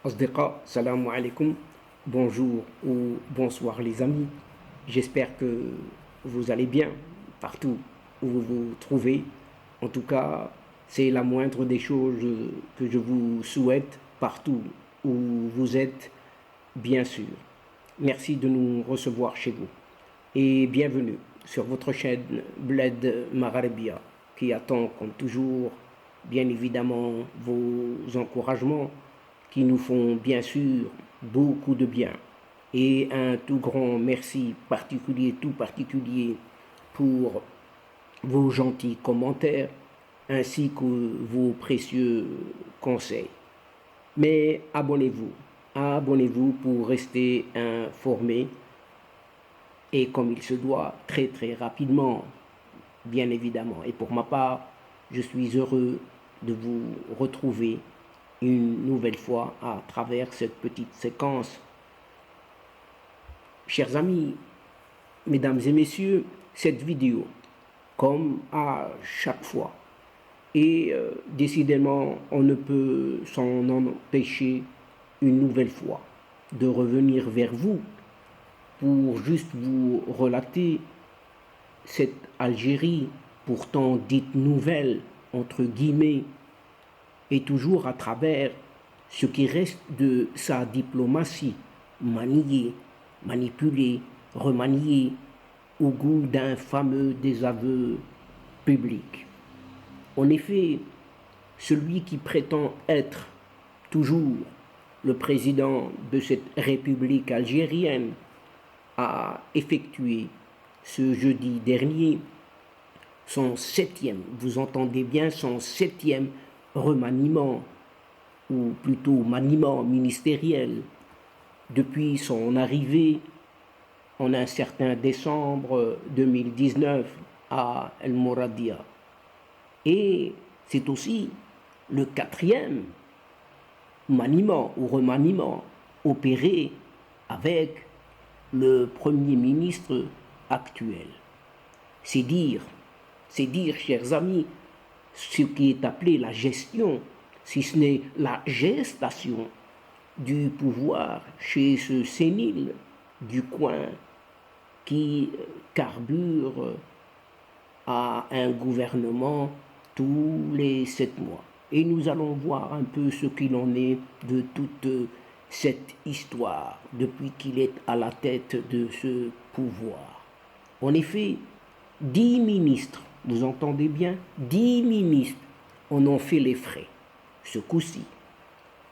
Asdiqa, salam alaikum, bonjour ou bonsoir les amis. J'espère que vous allez bien partout où vous vous trouvez. En tout cas, c'est la moindre des choses que je vous souhaite partout où vous êtes, bien sûr. Merci de nous recevoir chez vous et bienvenue sur votre chaîne Bled Magharibia qui attend comme toujours bien évidemment vos encouragements qui nous font bien sûr beaucoup de bien. Et un tout grand merci particulier, tout particulier pour vos gentils commentaires ainsi que vos précieux conseils. Mais abonnez-vous pour rester informé et comme il se doit très très rapidement, bien évidemment. Et pour ma part, je suis heureux de vous retrouver une nouvelle fois à travers cette petite séquence. Chers amis, mesdames et messieurs, cette vidéo, comme à chaque fois, et décidément, on ne peut s'en empêcher une nouvelle fois de revenir vers vous pour juste vous relater cette Algérie, pourtant dite nouvelle, entre guillemets, et toujours à travers ce qui reste de sa diplomatie, maniée, manipulée, remaniée, au goût d'un fameux désaveu public. En effet, celui qui prétend être toujours le président de cette République algérienne a effectué ce jeudi dernier son septième, vous entendez bien, son septième remaniement, ou plutôt maniement ministériel, depuis son arrivée en un certain décembre 2019 à El Mouradia. Et c'est aussi le quatrième maniement ou remaniement opéré avec le Premier ministre actuel. C'est dire, chers amis, ce qui est appelé la gestion, si ce n'est la gestation du pouvoir chez ce sénile du coin qui carbure à un gouvernement tous les 7 mois. Et nous allons voir un peu ce qu'il en est de toute cette histoire depuis qu'il est à la tête de ce pouvoir. En effet, 10 ministres, vous entendez bien, 10 ministres en ont fait les frais, ce coup-ci,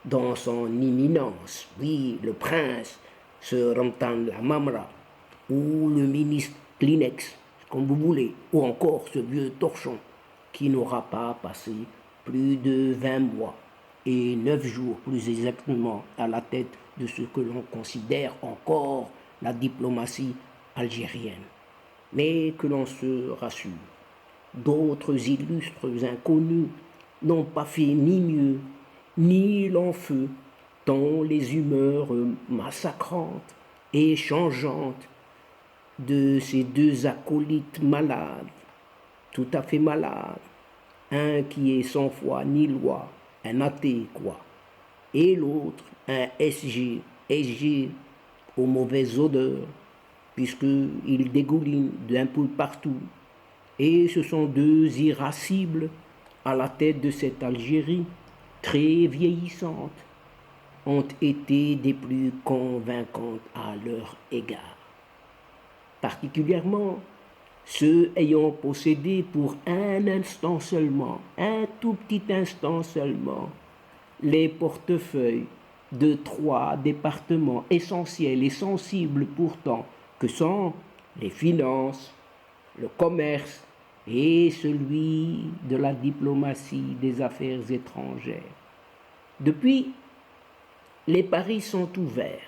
dans son imminence, oui, le prince, ce Ramtan Lamamra, ou le ministre Kleenex, comme vous voulez, ou encore ce vieux torchon qui n'aura pas passé plus de 20 mois et 9 jours plus exactement à la tête de ce que l'on considère encore la diplomatie algérienne. Mais que l'on se rassure, d'autres illustres inconnus n'ont pas fait ni mieux, ni long feu, tant les humeurs massacrantes et changeantes de ces deux acolytes malades, tout à fait malades, un qui est sans foi ni loi, un athée quoi, et l'autre un SG aux mauvaises odeurs, puisqu'il dégouline d'un peu partout. Et ce sont deux irascibles à la tête de cette Algérie, très vieillissante, ont été des plus convaincantes à leur égard. Particulièrement ceux ayant possédé pour un instant seulement, un tout petit instant seulement, les portefeuilles de 3 départements essentiels et sensibles pourtant que sont les finances, le commerce et celui de la diplomatie des affaires étrangères. Depuis, les paris sont ouverts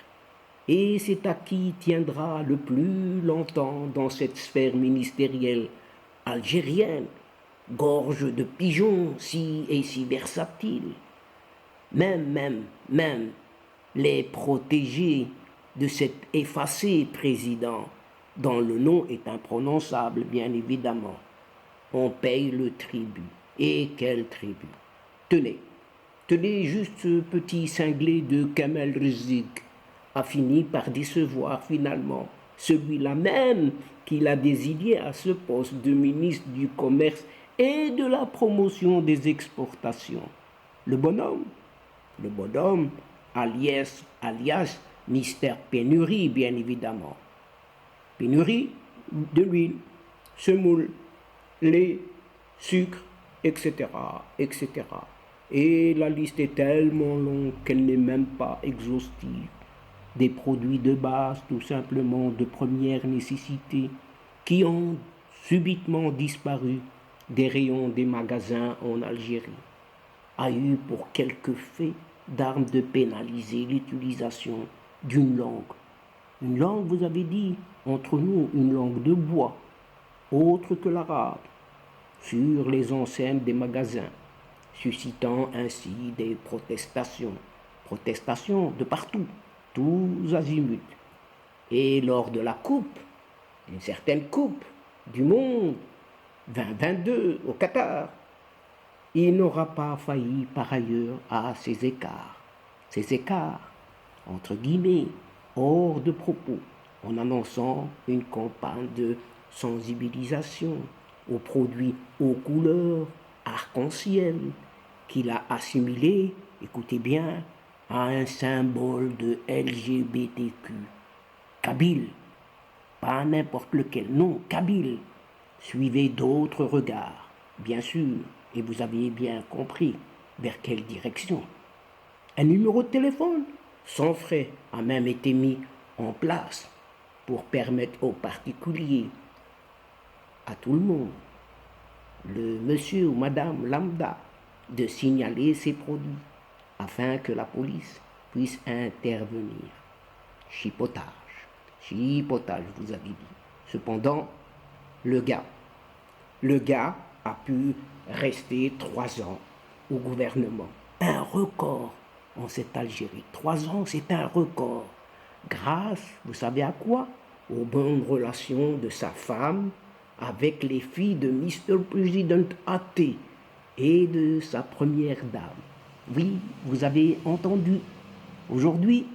et c'est à qui tiendra le plus longtemps dans cette sphère ministérielle algérienne, gorge de pigeons si et si versatile. Même les protégés de cet effacé président, dont le nom est imprononçable bien évidemment, on paye le tribut. Et quel tribut? Tenez, Tenez, juste ce petit cinglé de Kamel Rizk a fini par décevoir finalement celui-là même qu'il a désigné à ce poste de ministre du Commerce et de la promotion des exportations. Le bonhomme, le bonhomme, alias Mystère Pénurie, bien évidemment. Pénurie de l'huile, semoule, lait, sucre, etc., etc. Et la liste est tellement longue qu'elle n'est même pas exhaustive. Des produits de base, tout simplement de première nécessité, qui ont subitement disparu des rayons des magasins en Algérie, a eu pour quelque fait d'arme de pénaliser l'utilisation d'une langue. Une langue, vous avez dit, entre nous, une langue de bois, autre que l'arabe, sur les enseignes des magasins, suscitant ainsi des protestations. Protestations de partout, tous azimuts. Et lors de la coupe, d'une certaine coupe du monde, 2022 au Qatar, il n'aura pas failli par ailleurs à ces écarts, entre guillemets, hors de propos, en annonçant une campagne de sensibilisation aux produits aux couleurs arc-en-ciel qu'il a assimilé, écoutez bien, à un symbole de LGBTQ. Kabyle, pas n'importe lequel, non, Kabyle. Suivez d'autres regards, bien sûr, et vous avez bien compris vers quelle direction. Un numéro de téléphone sans frais a même été mis en place pour permettre aux particuliers, à tout le monde, le monsieur ou madame lambda, de signaler ces produits afin que la police puisse intervenir. Chipotage, chipotage, vous avez dit. Cependant, le gars a pu rester 3 ans au gouvernement. Un record en cette Algérie. 3 ans, c'est un record. Grâce, vous savez à quoi? Aux bonnes relations de sa femme avec les filles de Mr. President AT et de sa première dame. Oui, vous avez entendu. Aujourd'hui,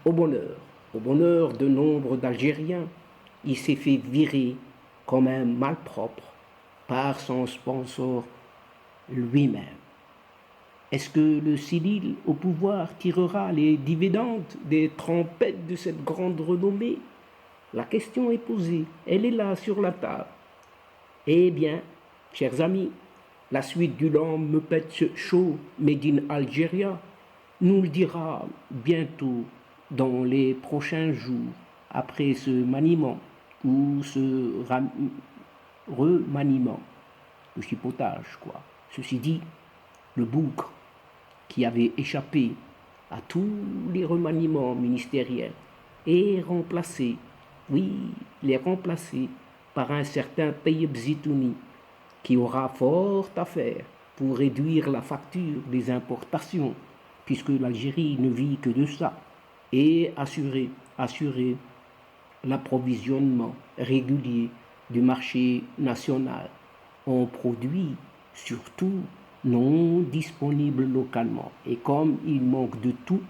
au bonheur de nombre d'Algériens, il s'est fait virer comme un malpropre par son sponsor lui-même. Est-ce que le civil au pouvoir tirera les dividendes des trompettes de cette grande renommée? La question est posée, elle est là sur la table. Eh bien, chers amis, la suite du long Muppet Show Made in Algeria nous le dira bientôt dans les prochains jours après ce maniement ou ce remaniement, le chipotage quoi. Ceci dit, le bougre qui avait échappé à tous les remaniements ministériels est remplacé, oui, il est remplacé par un certain Tayyip Zitouni qui aura fort à faire pour réduire la facture des importations, puisque l'Algérie ne vit que de ça, et assurer l'approvisionnement régulier du marché national en produits surtout non disponibles localement. Et comme il manque de tout,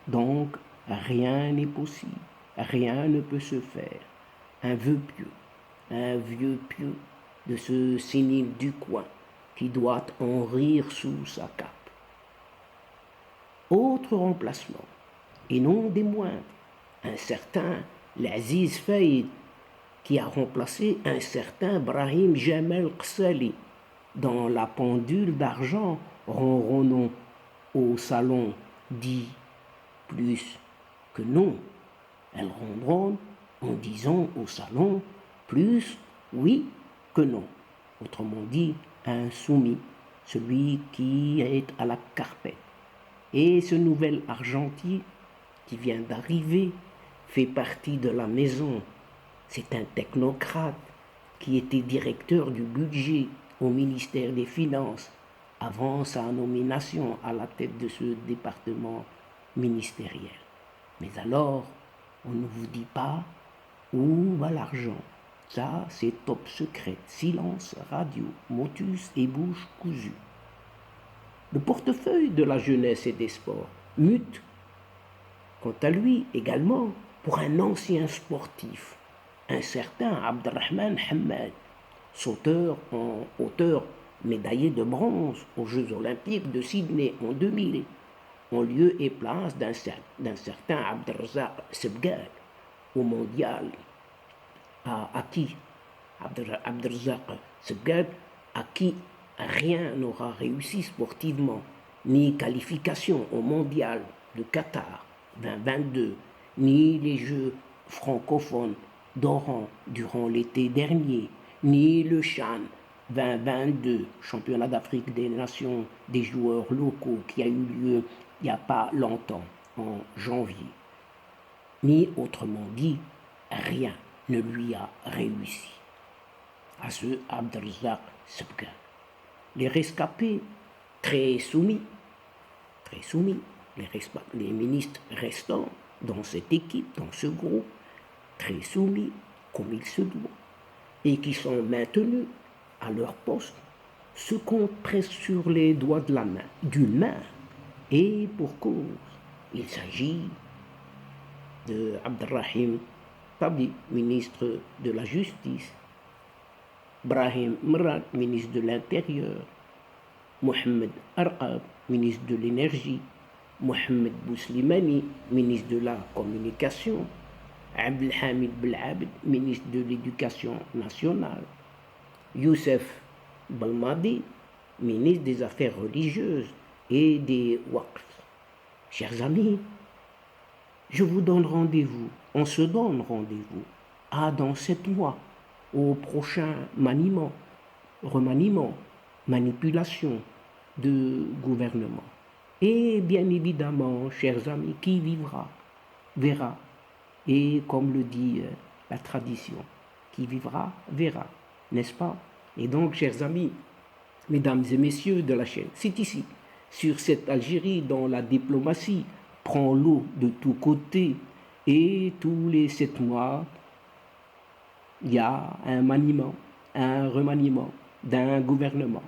donc rien n'est possible, rien ne peut se faire. Un vieux pieux de ce sénile du coin qui doit en rire sous sa cape. Autre remplacement, et non des moindres, un certain Laziz Faïd qui a remplacé un certain Brahim Jamel Qsali dans la pendule d'argent ronronnant au salon dit plus que non. Elle ronronne en disant au salon plus oui que non. Autrement dit, un soumis, celui qui est à la carpette. Et ce nouvel argentier qui vient d'arriver fait partie de la maison. C'est un technocrate qui était directeur du budget au ministère des Finances avant sa nomination à la tête de ce département ministériel. Mais alors, on ne vous dit pas où va l'argent. Ça, c'est top secret. Silence radio, motus et bouche cousue. Le portefeuille de la jeunesse et des sports mute, quant à lui, également pour un ancien sportif, un certain Abdelrahman Hamad, sauteur en hauteur médaillé de bronze aux Jeux Olympiques de Sydney en 2000, en lieu et place d'un certain Abdelrazak Sebgad au mondial, à qui Abdelrazak Sebgad, à qui rien n'aura réussi sportivement, ni qualification au mondial de Qatar 2022, ni les Jeux francophones d'Oran durant l'été dernier, ni le CHAN 2022, championnat d'Afrique des nations des joueurs locaux qui a eu lieu il n'y a pas longtemps, en janvier. Ni autrement dit, rien ne lui a réussi. À ce Abdelrazak Sebgad. Les rescapés très soumis, les ministres restants dans cette équipe, dans ce groupe, très soumis comme il se doit, et qui sont maintenus à leur poste, se comptent presque sur les doigts de la main, d'une main, et pour cause. Il s'agit de Abdelrahim Tabi, ministre de la Justice, Brahim Mrad, ministre de l'Intérieur, Mohamed Arqab, ministre de l'Énergie, Mohamed Bouslimani, ministre de la Communication, Abdelhamid Belabed, ministre de l'Éducation nationale, Youssef Balmadi, ministre des Affaires religieuses et des Waqf. Chers amis, je vous donne rendez-vous, on se donne rendez-vous dans 7 mois, au prochain remaniement, manipulation de gouvernement. Et bien évidemment, chers amis, qui vivra, verra. Et comme le dit la tradition, qui vivra, verra, n'est-ce pas? Et donc, chers amis, mesdames et messieurs de la chaîne, c'est ici, sur cette Algérie dont la diplomatie prend l'eau de tous côtés et tous les 7 mois, il y a un maniement, un remaniement d'un gouvernement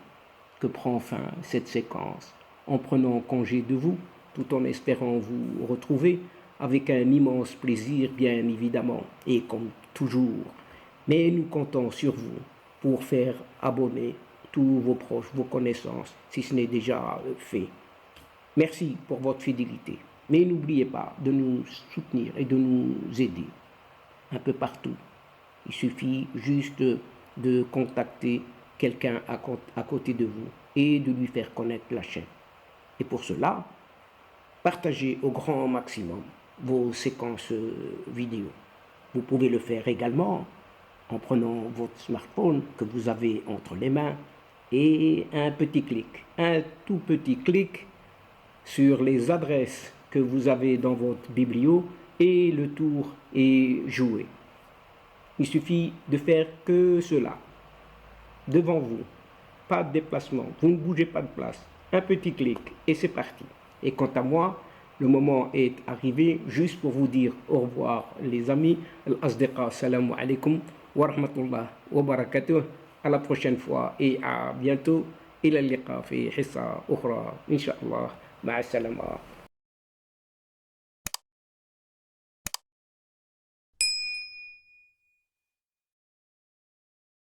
que prend fin cette séquence en prenant congé de vous, tout en espérant vous retrouver avec un immense plaisir, bien évidemment, et comme toujours. Mais nous comptons sur vous pour faire abonner tous vos proches, vos connaissances, si ce n'est déjà fait. Merci pour votre fidélité. Mais n'oubliez pas de nous soutenir et de nous aider un peu partout. Il suffit juste de contacter quelqu'un à côté de vous et de lui faire connaître la chaîne. Et pour cela, partagez au grand maximum vos séquences vidéo. Vous pouvez le faire également en prenant votre smartphone que vous avez entre les mains et un tout petit clic sur les adresses que vous avez dans votre biblio et le tour est joué. Il suffit de faire que cela. Devant vous, pas de déplacement, vous ne bougez pas de place. Un petit clic et c'est parti. Et quant à moi, le moment est arrivé juste pour vous dire au revoir les amis. Al-Asdiqa, salam alaikum wa rahmatullah wa barakatuh. À la prochaine fois et à bientôt. إلى اللقاء في حصة أخرى إن شاء الله مع السلامة.